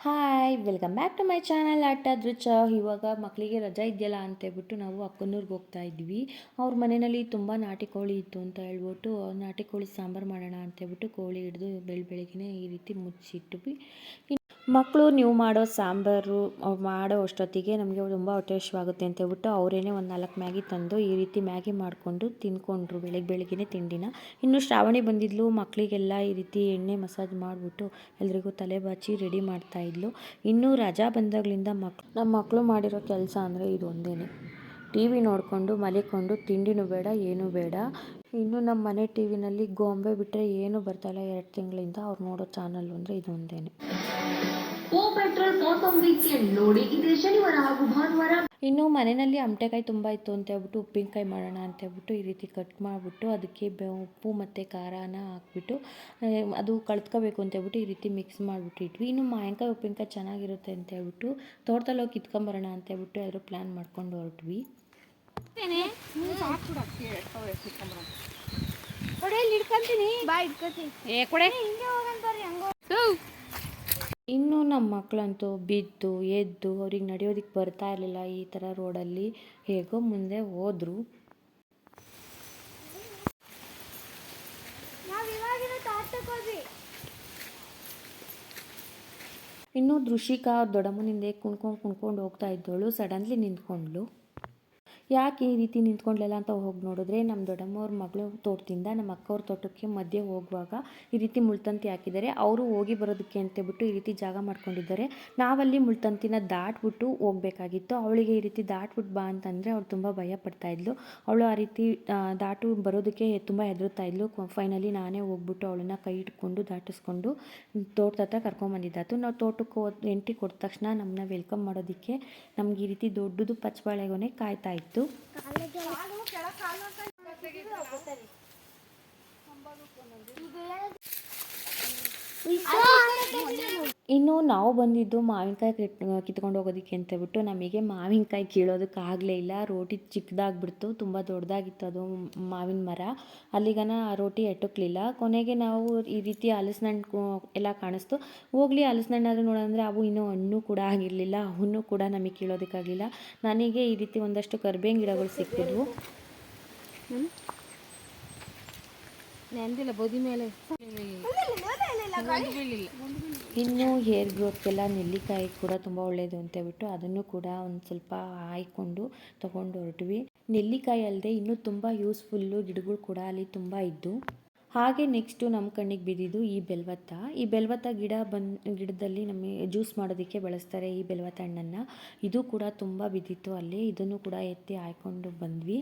Hi welcome back to my channel ಆಟಾದೃಚ. ಇವಾಗ ಮಕ್ಕಳಿಗೆ ರಜಾ ಇದೆಯಲ್ಲ ಅಂತೇಳ್ಬಿಟ್ಟು ನಾವು ಅಕ್ಕನೂರ್ಗೆ ಹೋಗ್ತಾ ಇದ್ವಿ. ಅವ್ರ ಮನೆಯಲ್ಲಿ ತುಂಬ ನಾಟಿ ಕೋಳಿ ಇತ್ತು ಅಂತ ಹೇಳ್ಬಿಟ್ಟು ನಾಟಿ ಕೋಳಿ ಸಾಂಬಾರು ಮಾಡೋಣ ಅಂತೇಳ್ಬಿಟ್ಟು ಕೋಳಿ ಹಿಡಿದು ಬೆಳಗ್ಗೆನೇ ಈ ರೀತಿ ಮುಚ್ಚಿಟ್ವಿ. ಮಕ್ಕಳು ನೀವು ಮಾಡೋ ಸಾಂಬಾರು ಮಾಡೋ ಅಷ್ಟೊತ್ತಿಗೆ ನಮಗೆ ತುಂಬ ಹೊಟ್ಟೆ ಹಸಿವಾಗುತ್ತೆ ಅಂತ ಹೇಳ್ಬಿಟ್ಟು ಅವರೇನೆ ಒಂದು 4 ಮ್ಯಾಗಿ ತಂದು ಈ ರೀತಿ ಮ್ಯಾಗಿ ಮಾಡಿಕೊಂಡು ತಿಂದ್ಕೊಂಡ್ರು ಬೆಳಗ್ಗೆನೇ ತಿಂಡಿನ. ಇನ್ನು ಶ್ರಾವಣಿ ಬಂದಿದ್ಲು, ಮಕ್ಕಳಿಗೆಲ್ಲ ಈ ರೀತಿ ಎಣ್ಣೆ ಮಸಾಜ್ ಮಾಡಿಬಿಟ್ಟು ಎಲ್ರಿಗೂ ತಲೆ ಬಾಚಿ ರೆಡಿ ಮಾಡ್ತಾಯಿದ್ಲು. ಇನ್ನೂ ರಜಾ ಬಂದಾಗಲಿಂದ ನಮ್ಮ ಮಕ್ಕಳು ಮಾಡಿರೋ ಕೆಲಸ ಅಂದರೆ ಇದು ಒಂದೇ, ಟಿ ವಿ ನೋಡಿಕೊಂಡು ಮಲಿಕೊಂಡು, ತಿಂಡಿನೂ ಬೇಡ ಏನೂ ಬೇಡ. ಇನ್ನು ನಮ್ಮ ಮನೆ ಟಿ ವಿನಲ್ಲಿ ಗೊಂಬೆ ಬಿಟ್ಟರೆ ಏನೂ ಬರ್ತಾಯಿಲ್ಲ 2 ತಿಂಗಳಿಂದ. ಅವ್ರು ನೋಡೋ ಚಾನಲ್ ಅಂದರೆ ಇದು ಒಂದೇ. ಇನ್ನು ಮನೆಯಲ್ಲಿ ಅಮಟೆಕಾಯಿ ತುಂಬ ಇತ್ತು ಅಂತ ಹೇಳ್ಬಿಟ್ಟು ಉಪ್ಪಿನಕಾಯಿ ಮಾಡೋಣ ಅಂತ ಹೇಳ್ಬಿಟ್ಟು ಈ ರೀತಿ ಕಟ್ ಮಾಡಿಬಿಟ್ಟು ಅದಕ್ಕೆ ಉಪ್ಪು ಮತ್ತು ಖಾರನ ಹಾಕ್ಬಿಟ್ಟು ಅದು ಕಳ್ತ್ಕೋಬೇಕು ಅಂತ ಹೇಳ್ಬಿಟ್ಟು ಈ ರೀತಿ ಮಿಕ್ಸ್ ಮಾಡಿಬಿಟ್ಟಿದ್ವಿ. ಇನ್ನು ಮಾವಿನಕಾಯಿ ಉಪ್ಪಿನಕಾಯಿ ಚೆನ್ನಾಗಿರುತ್ತೆ ಅಂತ ಹೇಳ್ಬಿಟ್ಟು ತೋಟದಲ್ಲಿ ಹೋಗಿ ಕಿತ್ಕೊಂಬರೋಣ ಅಂತ ಹೇಳ್ಬಿಟ್ಟು ಎಲ್ಲರೂ ಪ್ಲ್ಯಾನ್ ಮಾಡ್ಕೊಂಡು ಹೊರಟ್ವಿ. ಇನ್ನು ನಮ್ಮ ಮಕ್ಕಳಂತೂ ಬಿದ್ದು ಎದ್ದು ಅವ್ರಿಗೆ ನಡೆಯೋದಕ್ಕೆ ಬರ್ತಾ ಇರಲಿಲ್ಲ. ಈ ಥರ ರೋಡಲ್ಲಿ ಹೇಗೋ ಮುಂದೆ ಹೋದ್ರು. ಇನ್ನು ದೃಷಿಕಾ ಅವ್ರ ದೊಡ್ಡಮ್ಮನಿಂದ ಕುಣ್ಕೊಂಡು ಹೋಗ್ತಾ ಇದ್ದವಳು ಸಡನ್ಲಿ ನಿಂತ್ಕೊಂಡ್ಳು. ಯಾಕೆ ಈ ರೀತಿ ನಿಂತ್ಕೊಂಡ್ಲಲ್ಲ ಅಂತ ಹೋಗಿ ನೋಡಿದ್ರೆ ನಮ್ಮ ದೊಡ್ಡಮ್ಮವ್ರ ಮಗಳು ತೋಟದಿಂದ ನಮ್ಮ ಅಕ್ಕವ್ರ ತೋಟಕ್ಕೆ ಮಧ್ಯೆ ಹೋಗುವಾಗ ಈ ರೀತಿ ಮುಳ್ತಂತಿ ಹಾಕಿದ್ದಾರೆ. ಅವರು ಹೋಗಿ ಬರೋದಕ್ಕೆ ಅಂತೇಳ್ಬಿಟ್ಟು ಈ ರೀತಿ ಜಾಗ ಮಾಡ್ಕೊಂಡಿದ್ದಾರೆ. ನಾವಲ್ಲಿ ಮುಳ್ತಂತಿನ ದಾಟ್ಬಿಟ್ಟು ಹೋಗಬೇಕಾಗಿತ್ತು. ಅವಳಿಗೆ ಈ ರೀತಿ ದಾಟ್ಬಿಟ್ಟು ಬಾ ಅಂತಂದರೆ ಅವಳು ತುಂಬ ಭಯ ಪಡ್ತಾಯಿದ್ಲು. ಅವಳು ಆ ರೀತಿ ಬರೋದಕ್ಕೆ ತುಂಬ ಹೆದರ್ತಾ ಇದ್ಲು. ಫೈನಲಿ ನಾನೇ ಹೋಗ್ಬಿಟ್ಟು ಅವಳನ್ನ ಕೈ ಇಟ್ಕೊಂಡು ದಾಟಿಸ್ಕೊಂಡು ತೋಟದ ಹತ್ರ ಕರ್ಕೊಂಬಂದಿದ್ದಾತು. ನಾವು ತೋಟಕ್ಕೆ ಎಂಟ್ರಿ ಕೊಟ್ಟ ತಕ್ಷಣ ನಮ್ಮನ್ನ ವೆಲ್ಕಮ್ ಮಾಡೋದಕ್ಕೆ ನಮ್ಗೆ ಈ ರೀತಿ ದೊಡ್ಡದು ಪಚ್ಚಬಾಳೆಗೊನೆ ಕಾಯ್ತಾ ಇತ್ತು. ಇನ್ನು ನಾವು ಬಂದಿದ್ದು ಮಾವಿನಕಾಯಿ ಕಿತ್ಕೊಂಡು ಹೋಗೋದಕ್ಕೆ ಅಂತ ಹೇಳ್ಬಿಟ್ಟು ನಮಗೆ ಮಾವಿನಕಾಯಿ ಕೀಳೋದಕ್ಕೆ ಆಗಲೇ ಇಲ್ಲ. ರೋಟಿ ಚಿಕ್ಕದಾಗ್ಬಿಡ್ತು, ತುಂಬ ದೊಡ್ಡದಾಗಿತ್ತು ಅದು ಮಾವಿನ ಮರ. ಅಲ್ಲಿಗನ ಆ ರೋಟಿ ಎಟುಕಲಿಲ್ಲ. ಕೊನೆಗೆ ನಾವು ಈ ರೀತಿ ಹಲಸಿನಣ್ಣು ಎಲ್ಲ ಕಾಣಿಸ್ತು. ಹೋಗ್ಲಿ ಹಲಸಿನಣ್ಣಾದ್ರೂ ನೋಡೋದಂದರೆ ಅವು ಇನ್ನೂ ಹಣ್ಣು ಕೂಡ ಆಗಿರಲಿಲ್ಲ. ಅವನ್ನೂ ಕೂಡ ನಮಗೆ ಕೀಳೋದಕ್ಕಾಗಲಿಲ್ಲ. ನನಗೆ ಈ ರೀತಿ ಒಂದಷ್ಟು ಕರಿಬೇವಿನ ಗಿಡಗಳು ಸಿಕ್ಕಿದ್ವು. ಇನ್ನು ಹೇರ್ ಗ್ರೋತ್ಗೆಲ್ಲ ನೆಲ್ಲಿಕಾಯಿ ಕೂಡ ತುಂಬ ಒಳ್ಳೆಯದು ಅಂತ ಹೇಳ್ಬಿಟ್ಟು ಅದನ್ನು ಕೂಡ ಒಂದು ಸ್ವಲ್ಪ ಹಾಯ್ಕೊಂಡು ತೊಗೊಂಡು ಹೊರಟ್ವಿ. ನೆಲ್ಲಿಕಾಯಿ ಅಲ್ಲದೆ ಇನ್ನೂ ತುಂಬ ಯೂಸ್ಫುಲ್ಲು ಗಿಡಗಳು ಕೂಡ ಅಲ್ಲಿ ತುಂಬ ಇದ್ದು. ಹಾಗೆ ನೆಕ್ಸ್ಟು ನಮ್ಮ ಕಣ್ಣಿಗೆ ಬಿದ್ದಿದ್ದು ಈ ಬೆಲ್ವತ್ತ. ಈ ಬೆಲ್ವತ್ತ ಗಿಡದಲ್ಲಿ ನಮಗೆ ಜ್ಯೂಸ್ ಮಾಡೋದಕ್ಕೆ ಬಳಸ್ತಾರೆ ಈ ಬೆಲ್ವತ್ತ ಹಣ್ಣನ್ನು. ಇದು ಕೂಡ ತುಂಬ ಬಿದ್ದಿತ್ತು ಅಲ್ಲಿ. ಇದನ್ನು ಕೂಡ ಎತ್ತಿ ಹಾಯ್ಕೊಂಡು ಬಂದ್ವಿ.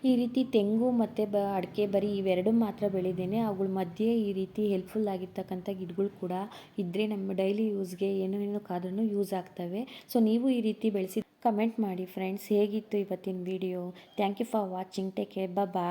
ಈ ರೀತಿ ತೆಂಗು ಮತ್ತು ಅಡಿಕೆ ಬರೀ ಇವೆರಡು ಮಾತ್ರ ಬೆಳೆದೇನೆ. ಅವುಗಳ ಮಧ್ಯೆ ಈ ರೀತಿ ಹೆಲ್ಪ್ಫುಲ್ ಆಗಿರ್ತಕ್ಕಂಥ ಗಿಡಗಳು ಕೂಡ ಇದ್ದರೆ ನಮ್ಮ ಡೈಲಿ ಯೂಸ್ಗೆ ಏನಕ್ಕಾದ್ರೂ ಯೂಸ್ ಆಗ್ತವೆ. ಸೊ ನೀವು ಈ ರೀತಿ ಬೆಳೆಸಿ ಕಮೆಂಟ್ ಮಾಡಿ ಫ್ರೆಂಡ್ಸ್. ಹೇಗಿತ್ತು ಇವತ್ತಿನ video? Thank you for watching. Take care. Bye.